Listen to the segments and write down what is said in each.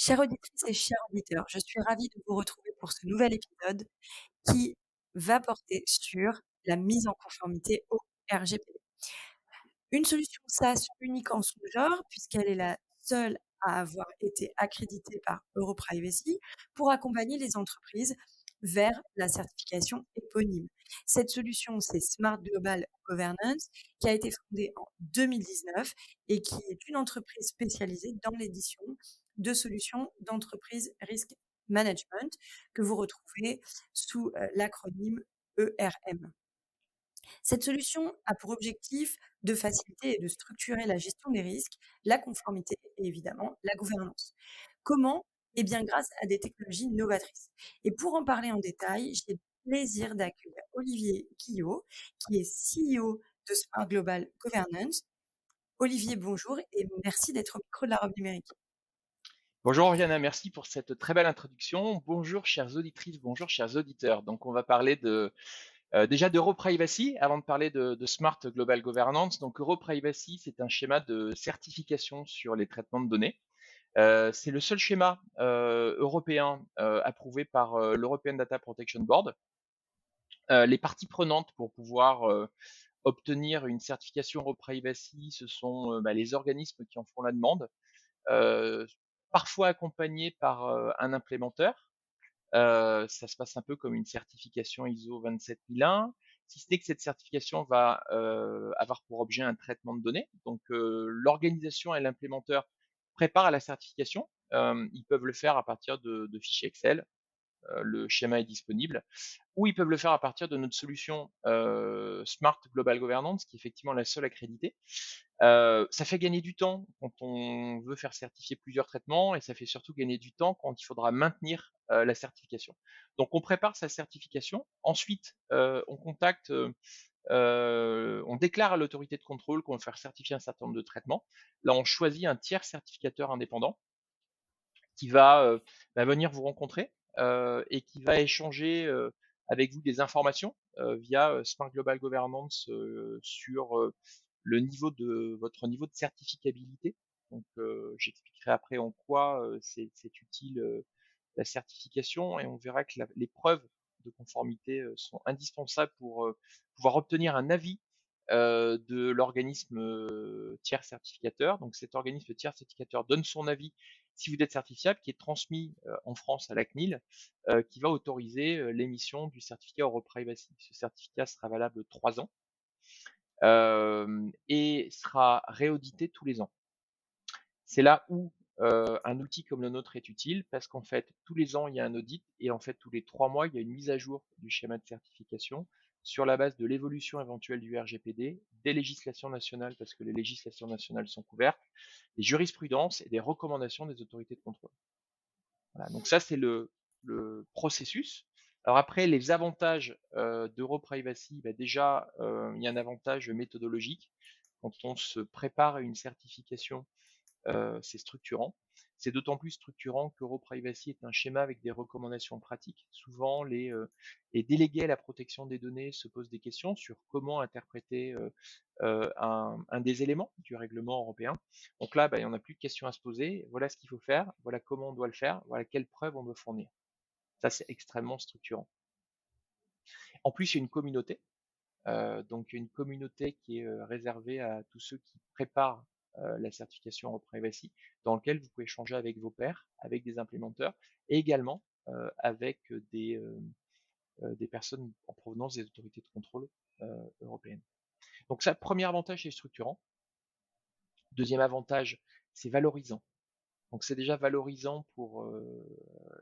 Chères auditrices et chers auditeurs, je suis ravie de vous retrouver pour ce nouvel épisode qui va porter sur la mise en conformité au RGPD. Une solution SaaS unique en son genre, puisqu'elle est la seule à avoir été accréditée par EuroPrivacy pour accompagner les entreprises vers la certification éponyme. Cette solution, c'est Smart Global Governance, qui a été fondée en 2019 et qui est une entreprise spécialisée dans l'édition de solutions d'entreprise risk management que vous retrouvez sous l'acronyme ERM. Cette solution a pour objectif de faciliter et de structurer la gestion des risques, la conformité et évidemment la gouvernance. Comment? Eh bien, grâce à des technologies novatrices. Et pour en parler en détail, j'ai le plaisir d'accueillir Olivier Quillot, qui est CEO de Smart Global Governance. Olivier, bonjour et merci d'être au micro de la Robe numérique. Bonjour Oriana, merci pour cette très belle introduction. Bonjour chères auditrices, bonjour chers auditeurs. Donc on va parler déjà d'EuroPrivacy avant de parler de Smart Global Governance. Donc EuroPrivacy, c'est un schéma de certification sur les traitements de données. C'est le seul schéma européen approuvé par l'European Data Protection Board. Les parties prenantes pour pouvoir obtenir une certification EuroPrivacy, ce sont les organismes qui en font la demande, euh, parfois accompagnés par un implémenteur. Ça se passe un peu comme une certification ISO 27001, si ce n'est que cette certification va avoir pour objet un traitement de données. Donc l'organisation et l'implémenteur préparent la certification. Ils peuvent le faire à partir de fichiers Excel. Le schéma est disponible, ou ils peuvent le faire à partir de notre solution Smart Global Governance, qui est effectivement la seule accréditée. Ça fait gagner du temps quand on veut faire certifier plusieurs traitements, et ça fait surtout gagner du temps quand il faudra maintenir la certification. Donc on prépare sa certification, ensuite on contacte, on déclare à l'autorité de contrôle qu'on veut faire certifier un certain nombre de traitements. Là on choisit un tiers certificateur indépendant qui va venir vous rencontrer et qui va échanger avec vous des informations via Smart Global Governance sur le niveau de votre niveau de certificabilité. Donc, j'expliquerai après en quoi c'est utile la certification, et on verra que les preuves de conformité sont indispensables pour pouvoir obtenir un avis de l'organisme tiers certificateur. Donc cet organisme tiers certificateur donne son avis si vous êtes certifiable, qui est transmis en France à la CNIL, qui va autoriser l'émission du certificat EuroPrivacy. Ce certificat sera valable 3 ans et sera réaudité tous les ans. C'est là où un outil comme le nôtre est utile, parce qu'en fait, tous les ans, il y a un audit, et en fait, tous les 3 mois, il y a une mise à jour du schéma de certification sur la base de l'évolution éventuelle du RGPD, des législations nationales, parce que les législations nationales sont couvertes, des jurisprudences et des recommandations des autorités de contrôle. Voilà, donc ça, c'est le processus. Alors après, les avantages d'EuroPrivacy, déjà, il y a un avantage méthodologique. Quand on se prépare à une certification, c'est structurant. C'est d'autant plus structurant qu'EuroPrivacy est un schéma avec des recommandations pratiques. Souvent, les délégués à la protection des données se posent des questions sur comment interpréter un des éléments du règlement européen. Donc là, il n'y en a plus de questions à se poser. Voilà ce qu'il faut faire, voilà comment on doit le faire, voilà quelles preuves on doit fournir. Ça, c'est extrêmement structurant. En plus, il y a une communauté. Donc, il y a une communauté qui est réservée à tous ceux qui préparent la certification en privacy, dans lequel vous pouvez échanger avec vos pairs, avec des implémenteurs, et également avec des personnes en provenance des autorités de contrôle européennes. Donc ça, premier avantage, c'est structurant. Deuxième avantage, c'est valorisant. Donc c'est déjà valorisant pour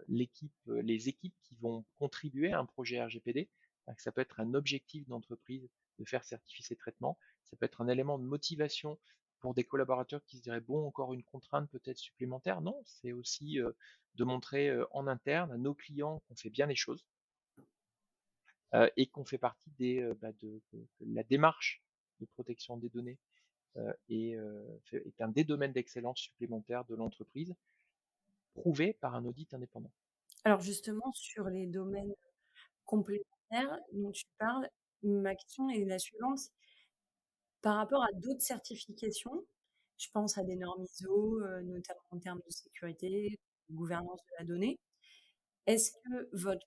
les équipes qui vont contribuer à un projet RGPD. Ça peut être un objectif d'entreprise de faire certifier ces traitements. Ça peut être un élément de motivation pour des collaborateurs qui se diraient bon, encore une contrainte peut-être supplémentaire. Non, c'est aussi de montrer en interne à nos clients qu'on fait bien les choses et qu'on fait partie de la démarche de protection des données est un des domaines d'excellence supplémentaires de l'entreprise, prouvé par un audit indépendant. Alors justement, sur les domaines complémentaires dont tu parles, ma question est la suivante. Par rapport à d'autres certifications, je pense à des normes ISO, notamment en termes de sécurité, gouvernance de la donnée. Est-ce que votre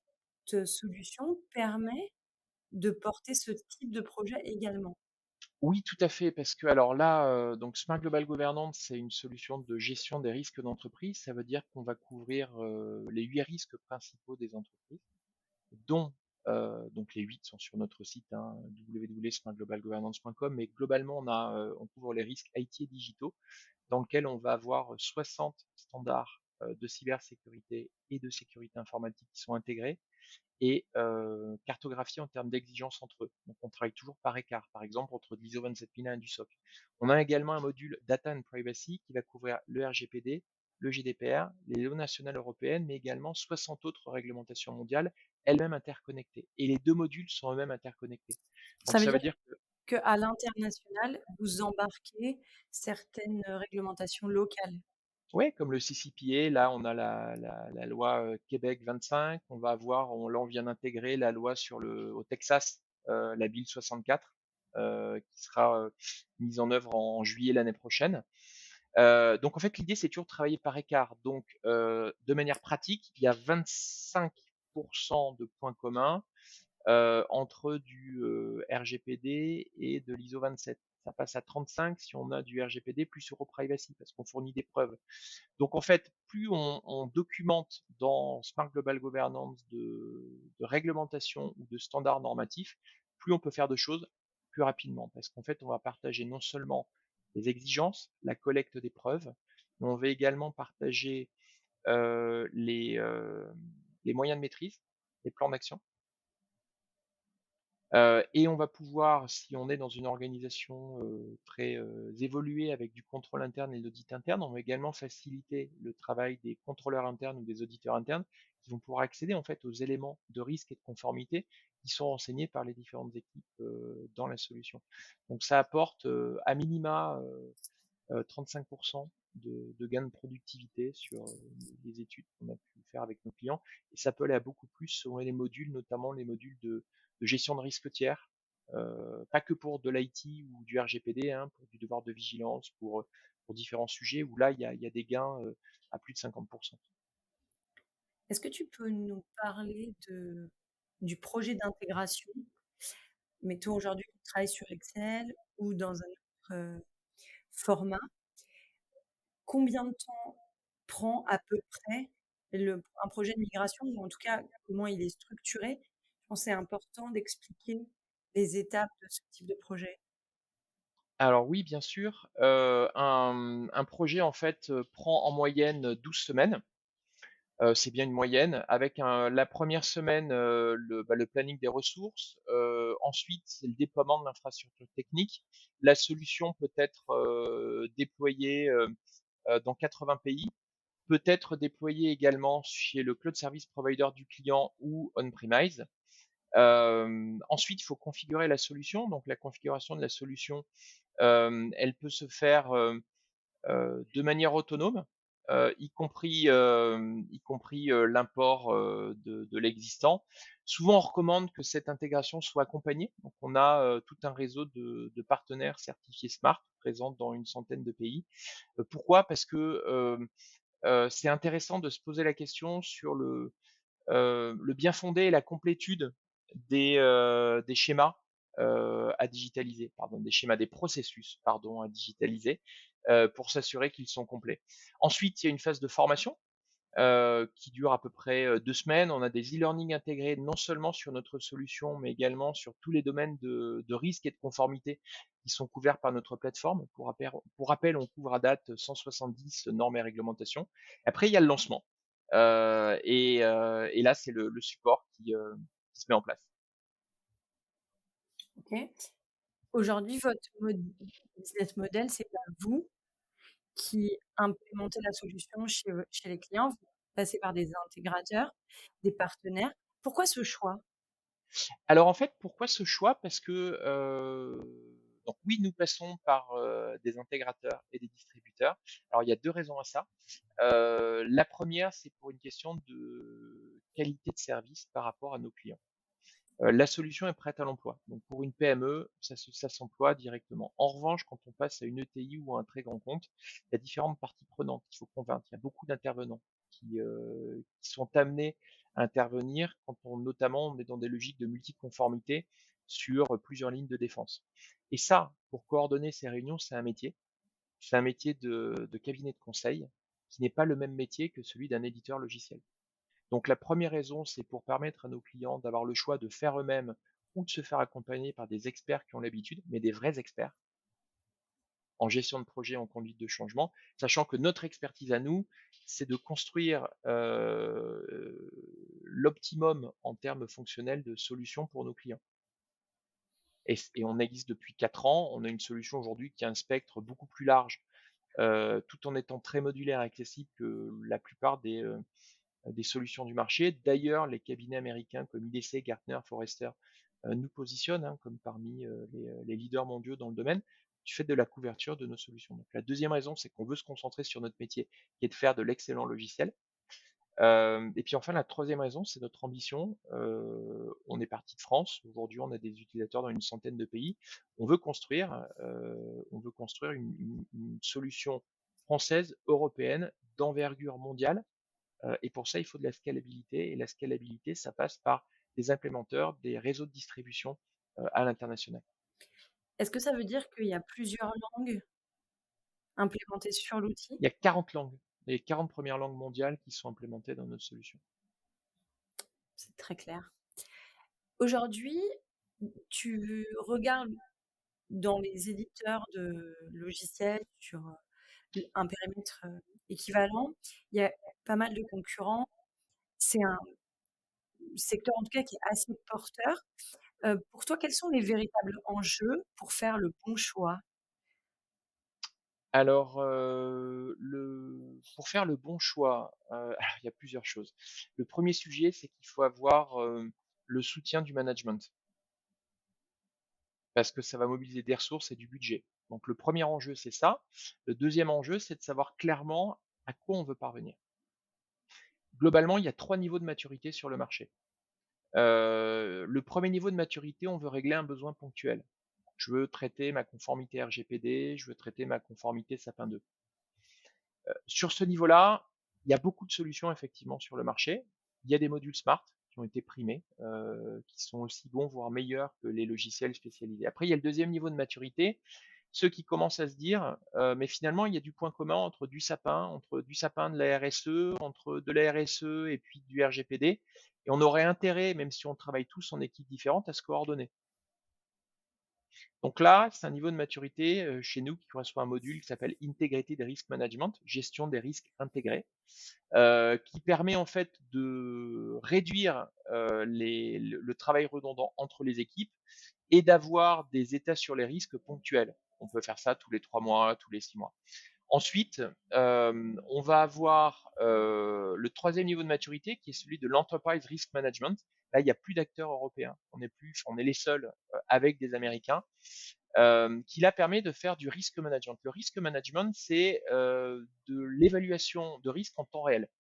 solution permet de porter ce type de projet également? Oui, tout à fait, parce que alors là, donc Smart Global Governance, c'est une solution de gestion des risques d'entreprise. Ça veut dire qu'on va couvrir, les 8 risques principaux des entreprises, dont, donc les 8 sont sur notre site, hein, www.smartglobalgovernance.com, mais globalement, on couvre les risques IT et digitaux, dans lequel on va avoir 60 standards, de cybersécurité et de sécurité informatique qui sont intégrés et cartographiés en termes d'exigences entre eux. Donc on travaille toujours par écart, par exemple entre l'ISO 27001 et du SOC. On a également un module Data and Privacy qui va couvrir le RGPD, le GDPR, les lois nationales européennes, mais également 60 autres réglementations mondiales, elles-mêmes interconnectées. Et les deux modules sont eux-mêmes interconnectés. Donc Ça veut ça dire veut dire que qu'à l'international, vous embarquez certaines réglementations locales? ouais, comme le CCPA, là on a la loi Québec 25, là on vient d'intégrer la loi au Texas, la Bill 64, qui sera mise en œuvre en juillet l'année prochaine. Donc en fait l'idée c'est toujours de travailler par écart. Donc de manière pratique, il y a 25% de points communs entre du RGPD et de l'ISO 27. Ça passe à 35 si on a du RGPD plus Europrivacy parce qu'on fournit des preuves. Donc en fait, plus on documente dans Smart Global Governance de réglementation ou de standards normatifs, plus on peut faire de choses plus rapidement. Parce qu'en fait, on va partager non seulement les exigences, la collecte des preuves, mais on va également partager euh, les, euh, les moyens de maîtrise, les plans d'action. Et on va pouvoir, si on est dans une organisation très évoluée avec du contrôle interne et de l'audit interne, on va également faciliter le travail des contrôleurs internes ou des auditeurs internes qui vont pouvoir accéder en fait aux éléments de risque et de conformité qui sont renseignés par les différentes équipes dans la solution. Donc ça apporte à minima 35% de gains de productivité sur les études qu'on a pu faire avec nos clients. Et ça peut aller à beaucoup plus selon les modules, notamment les modules de gestion de risque tiers, pas que pour de l'IT ou du RGPD, hein, pour du devoir de vigilance, pour différents sujets où là, il y a des gains à plus de 50%. Est-ce que tu peux nous parler du projet d'intégration? Mettons aujourd'hui qu'on travaille sur Excel ou dans un autre format. Combien de temps prend à peu près un projet de migration, ou en tout cas comment il est structuré? Je pense que c'est important d'expliquer les étapes de ce type de projet. Alors oui, bien sûr, un projet en fait prend en moyenne 12 semaines. C'est bien une moyenne, avec la première semaine le planning des ressources, ensuite c'est le déploiement de l'infrastructure technique. La solution peut être déployée dans 80 pays, peut être déployée également chez le cloud service provider du client ou on-premise. Ensuite, il faut configurer la solution. Donc la configuration de la solution, elle peut se faire de manière autonome, y compris l'import de l'existant. Souvent, on recommande que cette intégration soit accompagnée. Donc, on a tout un réseau de partenaires certifiés Smart présents dans une centaine de pays. Pourquoi? Parce que c'est intéressant de se poser la question sur le bien fondé et la complétude des schémas à digitaliser, pardon, des schémas, des processus, pardon, à digitaliser, pour s'assurer qu'ils sont complets. Ensuite, il y a une phase de formation qui dure à peu près 2 semaines. On a des e-learning intégrés non seulement sur notre solution, mais également sur tous les domaines de risque et de conformité qui sont couverts par notre plateforme. Pour rappel, on couvre à date 170 normes et réglementations. Après, il y a le lancement. Et là, c'est le support qui se met en place. Ok. Aujourd'hui, votre business model, c'est pas vous qui implémentez la solution chez les clients, vous passez par des intégrateurs, des partenaires. Pourquoi ce choix? Alors en fait, pourquoi ce choix? Parce que donc oui, nous passons par des intégrateurs et des distributeurs. Alors il y a deux raisons à ça. La première, c'est pour une question de qualité de service par rapport à nos clients. La solution est prête à l'emploi. Donc pour une PME, ça s'emploie directement. En revanche, quand on passe à une ETI ou à un très grand compte, il y a différentes parties prenantes qu'il faut convaincre. Il y a beaucoup d'intervenants. qui sont amenés à intervenir quand notamment on est dans des logiques de multiconformité sur plusieurs lignes de défense. Et ça, pour coordonner ces réunions, c'est un métier. C'est un métier de cabinet de conseil qui n'est pas le même métier que celui d'un éditeur logiciel. Donc la première raison, c'est pour permettre à nos clients d'avoir le choix de faire eux-mêmes ou de se faire accompagner par des experts qui ont l'habitude, mais des vrais experts en gestion de projet, en conduite de changement, sachant que notre expertise à nous, c'est de construire l'optimum en termes fonctionnels de solutions pour nos clients. Et on existe depuis 4 ans, on a une solution aujourd'hui qui a un spectre beaucoup plus large, tout en étant très modulaire et accessible que la plupart des solutions du marché. D'ailleurs, les cabinets américains comme IDC, Gartner, Forrester nous positionnent comme parmi les leaders mondiaux dans le domaine du fait de la couverture de nos solutions. Donc, la deuxième raison, c'est qu'on veut se concentrer sur notre métier qui est de faire de l'excellent logiciel. Et puis enfin, la troisième raison, c'est notre ambition. On est parti de France. Aujourd'hui, on a des utilisateurs dans une centaine de pays. On veut construire une solution française, européenne, d'envergure mondiale. Et pour ça, il faut de la scalabilité. Et la scalabilité, ça passe par des implémenteurs, des réseaux de distribution à l'international. Est-ce que ça veut dire qu'il y a plusieurs langues implémentées sur l'outil? Il y a 40 langues, les 40 premières langues mondiales qui sont implémentées dans notre solution. C'est très clair. Aujourd'hui, tu regardes dans les éditeurs de logiciels sur un périmètre équivalent, il y a pas mal de concurrents. C'est un secteur en tout cas qui est assez porteur. Pour toi, quels sont les véritables enjeux pour faire le bon choix? Alors, pour faire le bon choix, alors il y a plusieurs choses. Le premier sujet, c'est qu'il faut avoir le soutien du management, parce que ça va mobiliser des ressources et du budget. Donc le premier enjeu, c'est ça. Le deuxième enjeu, c'est de savoir clairement à quoi on veut parvenir. Globalement, il y a 3 niveaux de maturité sur le marché. Le premier niveau de maturité, on veut régler un besoin ponctuel. Je veux traiter ma conformité RGPD, je veux traiter ma conformité Sapin 2. Sur ce niveau-là, il y a beaucoup de solutions effectivement sur le marché. Il y a des modules smart qui ont été primés, qui sont aussi bons, voire meilleurs que les logiciels spécialisés. Après, il y a le deuxième niveau de maturité, ceux qui commencent à se dire, mais finalement, il y a du point commun entre du sapin de la RSE, entre de la RSE et puis du RGPD, et on aurait intérêt, même si on travaille tous en équipes différentes, à se coordonner. Donc là, c'est un niveau de maturité chez nous qui correspond à un module qui s'appelle Integrated Risk Management, gestion des risques intégrés, qui permet en fait de réduire le travail redondant entre les équipes et d'avoir des états sur les risques ponctuels. On peut faire ça tous les 3 mois, tous les 6 mois. Ensuite, on va avoir le troisième niveau de maturité qui est celui de l'Enterprise Risk Management. Là, il n'y a plus d'acteurs européens. On est les seuls avec des Américains, qui là permet de faire du risk management. Le risk management, c'est de l'évaluation de risque en temps réel.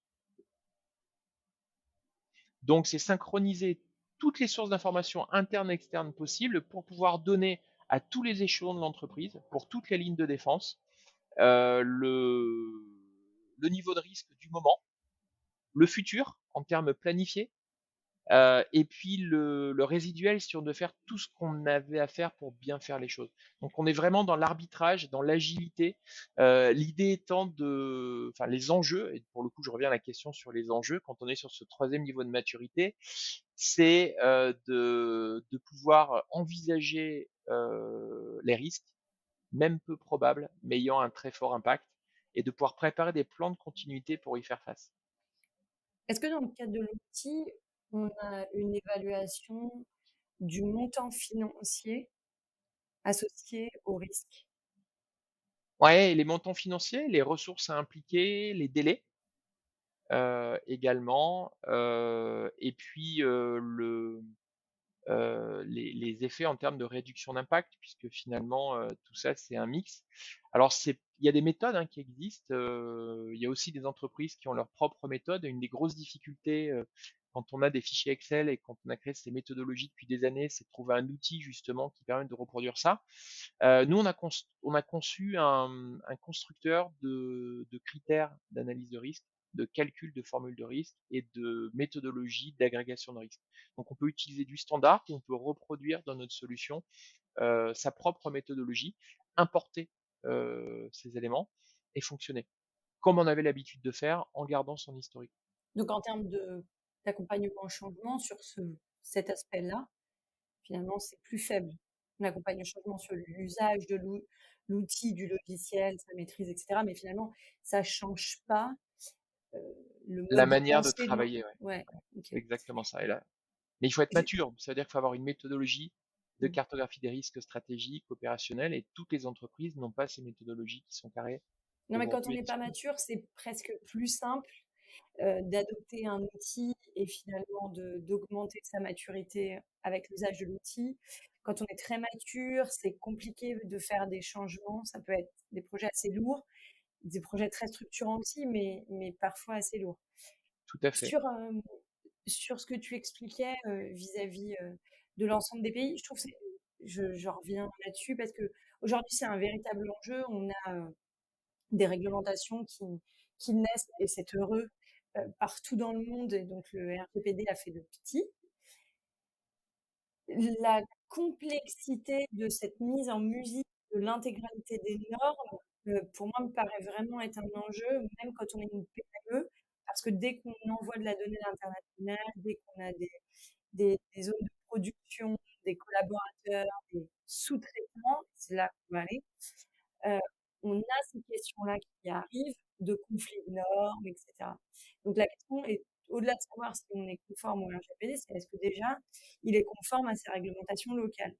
Donc, c'est synchroniser toutes les sources d'informations internes et externes possibles pour pouvoir donner à tous les échelons de l'entreprise, pour toutes les lignes de défense, le niveau de risque du moment, le futur en termes planifiés, et puis le résiduel si on veut faire tout ce qu'on avait à faire pour bien faire les choses. Donc on est vraiment dans l'arbitrage, dans l'agilité. L'idée étant enfin les enjeux, et pour le coup je reviens à la question sur les enjeux, quand on est sur ce troisième niveau de maturité, c'est de pouvoir envisager les risques, même peu probables, mais ayant un très fort impact, et de pouvoir préparer des plans de continuité pour y faire face. Est-ce que dans le cadre de l'outil, on a une évaluation du montant financier associé au risque? Ouais, et les montants financiers, les ressources à impliquer, les délais également, et puis les effets en termes de réduction d'impact, puisque finalement tout ça c'est un mix. Alors il y a des méthodes qui existent, il y a aussi des entreprises qui ont leurs propres méthodes. Et une des grosses difficultés quand on a des fichiers Excel et quand on a créé ces méthodologies depuis des années, c'est de trouver un outil justement qui permet de reproduire ça. Nous, on a conçu un constructeur de critères d'analyse de risque de calcul de formules de risque et de méthodologie d'agrégation de risque. Donc on peut utiliser du standard, on peut reproduire dans notre solution sa propre méthodologie, importer ces éléments et fonctionner comme on avait l'habitude de faire en gardant son historique. Donc en termes d'accompagnement au changement sur cet aspect-là, finalement, c'est plus faible. On accompagne le changement sur l'usage de l'outil, du logiciel, sa maîtrise, etc. Mais finalement, ça ne change pas le La mode de manière de pensée de travailler, ouais, ouais, ok. c'est exactement ça. Et là, mais il faut être Je- mature, ça veut dire qu'il faut avoir une méthodologie de cartographie des risques stratégiques, opérationnels, et toutes les entreprises n'ont pas ces méthodologies qui sont carrées Non, mais quand on aujourd'hui et n'est pas disponibles. mature, c'est presque plus simple d'adopter un outil et finalement d'augmenter sa maturité avec l'usage de l'outil. Quand on est très mature, c'est compliqué de faire des changements. Ça peut être des projets assez lourds, des projets très structurants aussi, mais parfois assez lourds. Tout à fait. Sur, sur ce que tu expliquais vis-à-vis de l'ensemble des pays, je trouve que je reviens là-dessus parce que aujourd'hui c'est un véritable enjeu. On a des réglementations qui naissent, et c'est heureux, partout dans le monde, et donc le RGPD a fait de petit. La complexité de cette mise en musique de l'intégralité des normes, pour moi, me paraît vraiment être un enjeu, même quand on est une PME, parce que dès qu'on envoie de la donnée à l'international, dès qu'on a des zones de production, des collaborateurs, des sous-traitants, c'est là qu'on va aller, euh, on a ces questions-là qui arrivent de conflits de normes, etc. Donc la question est, au-delà de savoir si on est conforme au RGPD, c'est est-ce que déjà il est conforme à ces réglementations locales.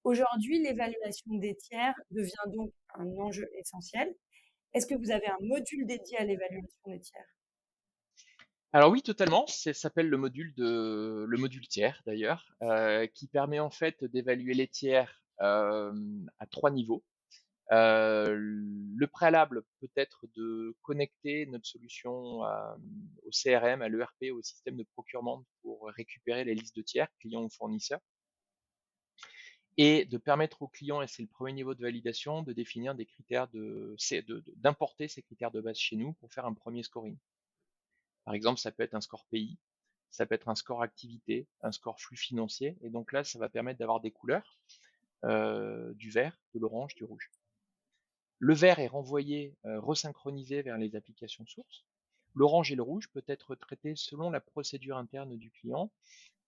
Aujourd'hui, l'évaluation des tiers devient donc un enjeu essentiel. Est-ce que vous avez un module dédié à l'évaluation des tiers? Alors oui, totalement. Ça s'appelle le module tiers d'ailleurs, qui permet en fait d'évaluer les tiers à 3 niveaux. Le préalable peut être de connecter notre solution au CRM, à l'ERP, au système de procurement pour récupérer les listes de tiers, clients ou fournisseurs, et de permettre aux clients, et c'est le premier niveau de validation, de définir des critères d'importer ces critères de base chez nous pour faire un premier scoring. Par exemple, ça peut être un score pays, ça peut être un score activité, un score flux financier, et donc là, ça va permettre d'avoir des couleurs, du vert, de l'orange, du rouge. Le vert est renvoyé, resynchronisé vers les applications sources. L'orange et le rouge peut être traité selon la procédure interne du client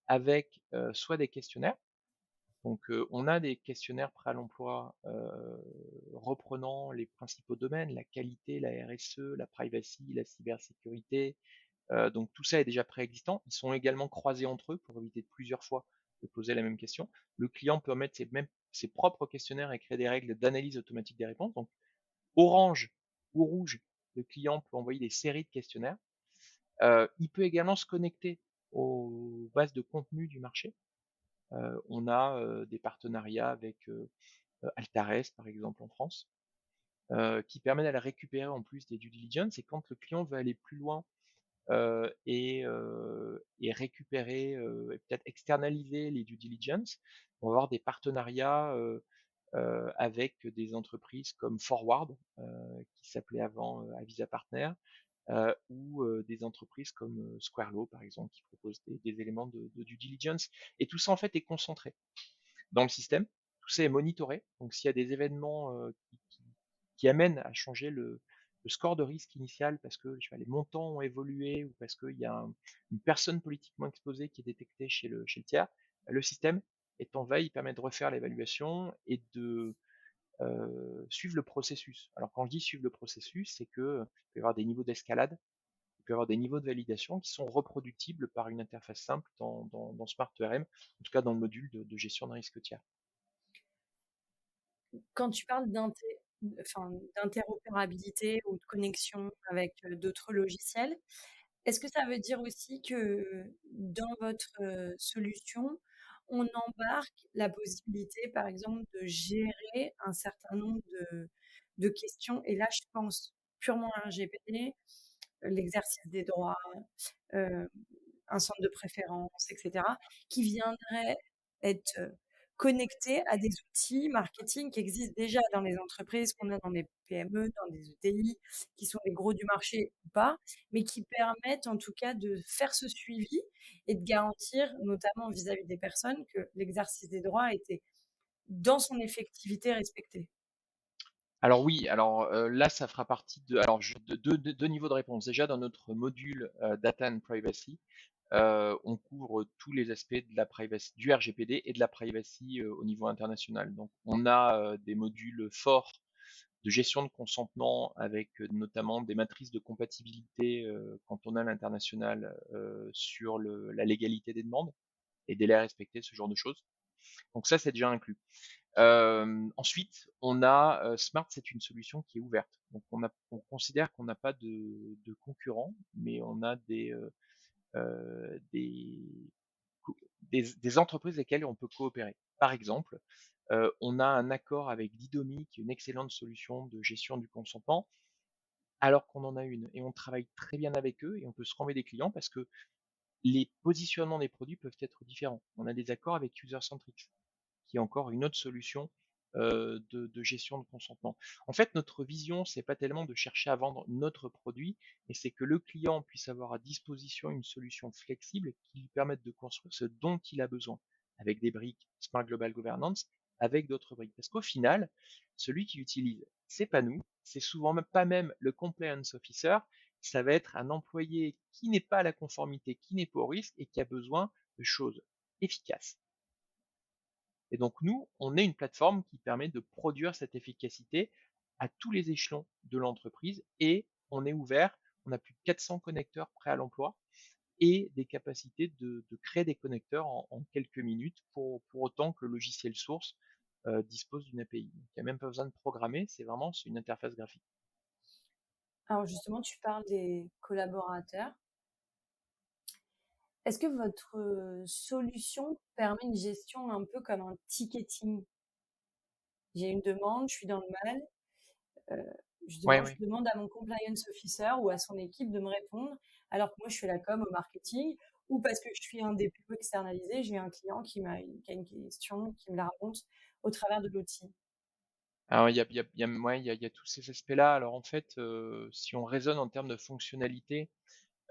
avec soit des questionnaires. Donc on a des questionnaires prêts à l'emploi reprenant les principaux domaines, la qualité, la RSE, la privacy, la cybersécurité. Donc tout ça est déjà préexistant. Ils sont également croisés entre eux pour éviter de plusieurs fois de poser la même question. Le client peut mettre ses propres questionnaires et créer des règles d'analyse automatique des réponses. Donc orange ou rouge, le client peut envoyer des séries de questionnaires. Il peut également se connecter aux bases de contenu du marché. On a des partenariats avec Altares, par exemple, en France, qui permettent de la récupérer en plus des due diligence. Et quand le client veut aller plus loin et récupérer et peut-être externaliser les due diligence, on va avoir des partenariats avec des entreprises comme Forward, qui s'appelait avant Avisa Partner, ou des entreprises comme Squarelo, par exemple, qui proposent des éléments de due diligence. Et tout ça, en fait, est concentré dans le système. Tout ça est monitoré. Donc, s'il y a des événements qui amènent à changer le score de risque initial parce que les montants ont évolué ou parce qu'il y a une personne politiquement exposée qui est détectée chez le tiers, le système est en veille, il permet de refaire l'évaluation et de suivre le processus. Alors quand je dis suivre le processus, c'est que il peut y avoir des niveaux d'escalade, il peut y avoir des niveaux de validation qui sont reproductibles par une interface simple dans Smart ERM, en tout cas dans le module de gestion d'un risque tiers. Quand tu parles enfin, d'interopérabilité ou de connexion avec d'autres logiciels, est-ce que ça veut dire aussi que dans votre solution, on embarque la possibilité, par exemple, de gérer un certain nombre de questions? Et là, je pense purement à un RGPD, l'exercice des droits, euh, un centre de préférence, etc., qui viendrait être connecté à des outils marketing qui existent déjà dans les entreprises, qu'on a dans des PME, dans des ETI, qui sont des gros du marché ou pas, mais qui permettent en tout cas de faire ce suivi et de garantir, notamment vis-à-vis des personnes, que l'exercice des droits était dans son effectivité respecté. Alors oui, alors là, ça fera partie de, alors de deux niveaux de réponse. Déjà, dans notre module Data and Privacy, on couvre tous les aspects de la privacy, du RGPD et de la privacy au niveau international. Donc, on a des modules forts de gestion de consentement avec notamment des matrices de compatibilité quand on a l'international sur la légalité des demandes et délais respectés, ce genre de choses. Donc ça, c'est déjà inclus. Ensuite, on a Smart, c'est une solution qui est ouverte. Donc on considère qu'on n'a pas de concurrents, mais on a euh, des, des entreprises avec lesquelles on peut coopérer. Par exemple, on a un accord avec Didomi, qui est une excellente solution de gestion du consentement, alors qu'on en a une. Et on travaille très bien avec eux et on peut se renvoyer des clients parce que les positionnements des produits peuvent être différents. On a des accords avec User-Centric, qui est encore une autre solution de gestion de consentement. En fait, notre vision, c'est pas tellement de chercher à vendre notre produit, mais c'est que le client puisse avoir à disposition une solution flexible qui lui permette de construire ce dont il a besoin, avec des briques Smart Global Governance, avec d'autres briques. Parce qu'au final, celui qui utilise, c'est pas nous, c'est souvent même pas même le compliance officer, ça va être un employé qui n'est pas à la conformité, qui n'est pas au risque et qui a besoin de choses efficaces. Et donc nous, on est une plateforme qui permet de produire cette efficacité à tous les échelons de l'entreprise et on est ouvert, on a plus de 400 connecteurs prêts à l'emploi et des capacités de créer des connecteurs en quelques minutes pour autant que le logiciel source dispose d'une API. Donc, il n'y a même pas besoin de programmer, c'est une interface graphique. Alors justement, tu parles des collaborateurs. Est-ce que votre solution permet une gestion un peu comme un ticketing? J'ai une demande, je suis dans le mal, euh, Ouais, justement, je ouais. demande à mon compliance officer ou à son équipe de me répondre, alors que moi je fais la com au marketing, ou parce que je suis un dépôt externalisé, j'ai un client qui a une question, qui me la raconte au travers de l'outil. Alors ouais, il y a tous ces aspects-là. Alors en fait, si on raisonne en termes de fonctionnalité,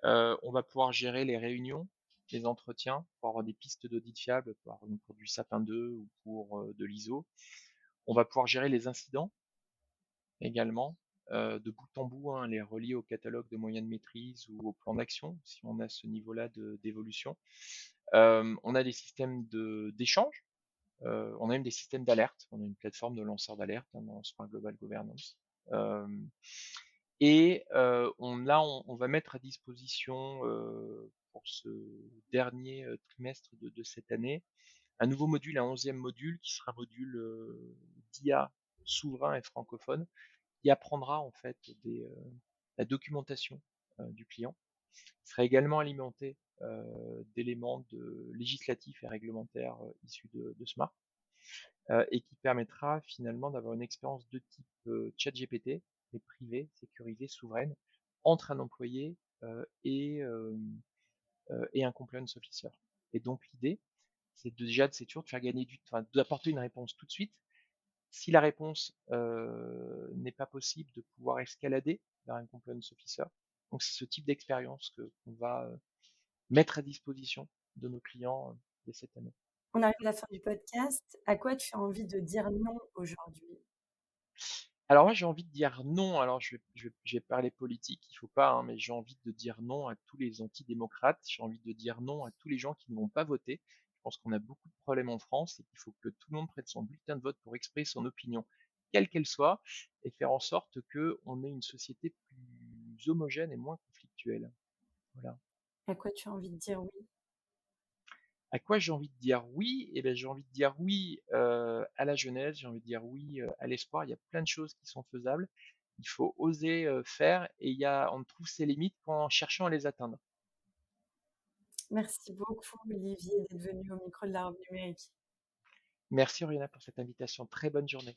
on va pouvoir gérer les réunions, les entretiens, pour avoir des pistes d'audit fiables, pour du Sapin 2 ou pour de l'ISO. On va pouvoir gérer les incidents également, de bout en bout, hein, les relier au catalogue de moyens de maîtrise ou au plan d'action, si on a ce niveau-là d'évolution. On a des systèmes d'échange, on a même des systèmes d'alerte. On a une plateforme de lanceurs d'alerte hein, dans Smart Global Governance. Euh, on va mettre à disposition pour ce dernier trimestre de cette année un nouveau module, un 11e module qui sera un module d'IA souverain et francophone qui apprendra en fait la documentation du client. Il sera également alimenté d'éléments législatifs et réglementaires issus de Smart et qui permettra finalement d'avoir une expérience de type ChatGPT, mais privée, sécurisée, souveraine, entre un employé et un compliance officer. Et donc l'idée, c'est toujours de faire gagner d'apporter une réponse tout de suite. Si la réponse n'est pas possible, de pouvoir escalader vers un compliance officer. Donc c'est ce type d'expérience qu'on va mettre à disposition de nos clients dès cette année. On arrive à la fin du podcast. À quoi tu as envie de dire non aujourd'hui? Alors moi j'ai envie de dire non, alors je vais parler politique, il faut pas, hein, mais j'ai envie de dire non à tous les antidémocrates, j'ai envie de dire non à tous les gens qui ne vont pas voter. Je pense qu'on a beaucoup de problèmes en France et qu'il faut que tout le monde prenne son bulletin de vote pour exprimer son opinion, quelle qu'elle soit, et faire en sorte qu'on ait une société plus homogène et moins conflictuelle. Voilà. À quoi tu as envie de dire oui? À quoi j'ai envie de dire oui? Eh bien, j'ai envie de dire oui à la jeunesse, j'ai envie de dire oui à l'espoir. Il y a plein de choses qui sont faisables. Il faut oser faire et on trouve ses limites qu'en cherchant à les atteindre. Merci beaucoup, Olivier, d'être venu au micro de la Revue Numérique. Merci Oriana pour cette invitation. Très bonne journée.